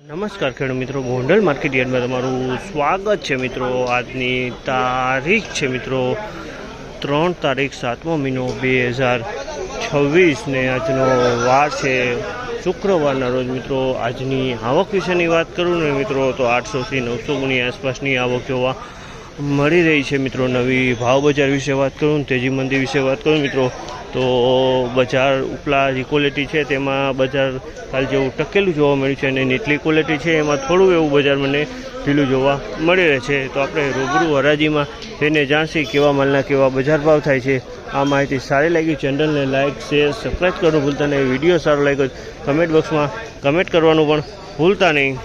નમસ્કાર ખેડૂત મિત્રો, ગોંડલ માર્કેટ યાર્ડમાં તમારું સ્વાગત છે મિત્રો। આજની તારીખ છે મિત્રો 3 તારીખ 7મો મહિનો 2026 ને આજનો વાર છે શુક્રવારના રોજ મિત્રો। આજની આવક વિશેની વાત કરું ને મિત્રો તો 800 થી 900 ગુણી આસપાસની આવક જોવા મળી રહી છે મિત્રો। નવી ભાવ બજાર વિશે વાત કરું, તેજી મંદી વિશે વાત કરું મિત્રો તો બજાર ઉપલા જે ક્વોલિટી છે તેમાં બજાર કાલ જેવું ટકેલું જોવા મળ્યું છે અને નીચલી ક્વોલિટી છે એમાં થોડું એવું બજાર મને ઢીલું જોવા મળી રહે છે। તો આપણે રૂબરૂ હરાજીમાં જઈને જાણશી કેવા માલના કેવા બજાર ભાવ થાય છે। આ માહિતી સારી લાગી ચેનલને લાઇક શેર સબસ્ક્રાઈબ કરવાનું ભૂલતા નહીં। વિડીયો સારો લાગ્યો કમેન્ટ બોક્સમાં કમેન્ટ કરવાનું પણ ભૂલતા નહીં।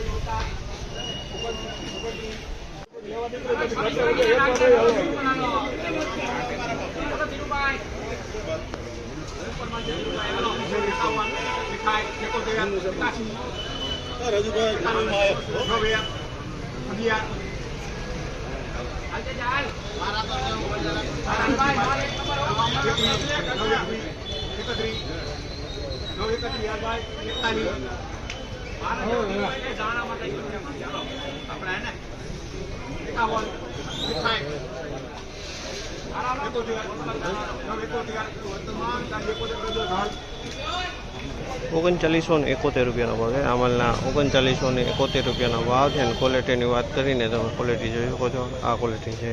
₹3971 ભાવ છે। આમલના ₹3971 ભાવ છે અને ક્વોલિટીની વાત કરીને તમે ક્વોલિટી જોઈ શકો છો। આ ક્વોલિટી છે,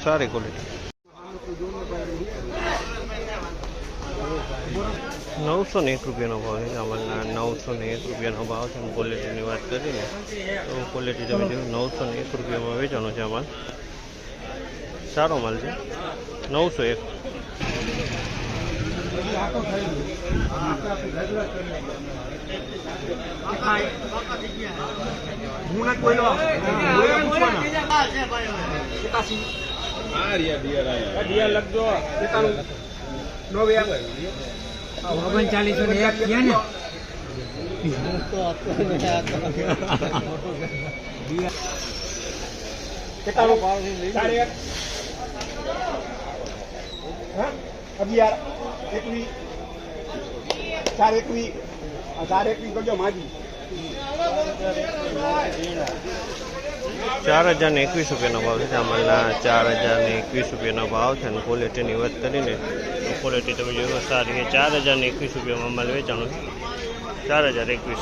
સારી ક્વોલિટી। ₹901 ભાવ છે। આમલના ₹901 ભાવ છે અને ક્વોલિટીની વાત કરીને તો ક્વોલિટી તમે જોયું ₹901 વેચાણો છે। આ માલ સારો માલ છે। 901 ₹4021 ભાવ છે। આમલના ₹4021 ભાવ છે અને ક્વોલિટીની વાત કરીને ક્વોલિટી તમે જોયો સારી છે। ₹4021 માલ વેચાણો છે। 4021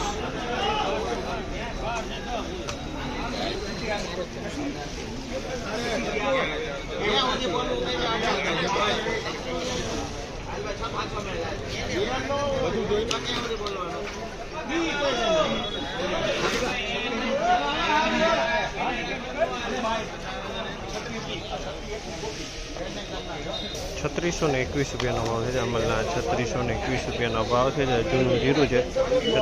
₹3621 ભાવ છે। આમલના ₹3621 ભાવ છે। જૂનું જીરું છે।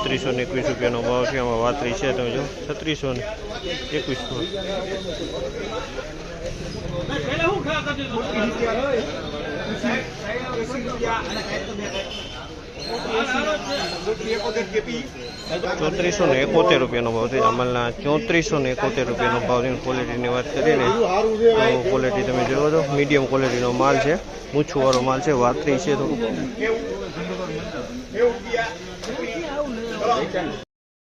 ₹3621 ભાવ છે। આમાં વાતરી છે તમે જો ₹3621 ₹3471 ભાવ છે। આમલના ₹3471 ભાવ છે। ક્વોલિટીની વાત કરીને તો ક્વોલિટી તમે જોવો છો મીડિયમ ક્વોલિટીનો માલ છે। મૂછુંવાળો માલ છે, વાતરી છે થોડું।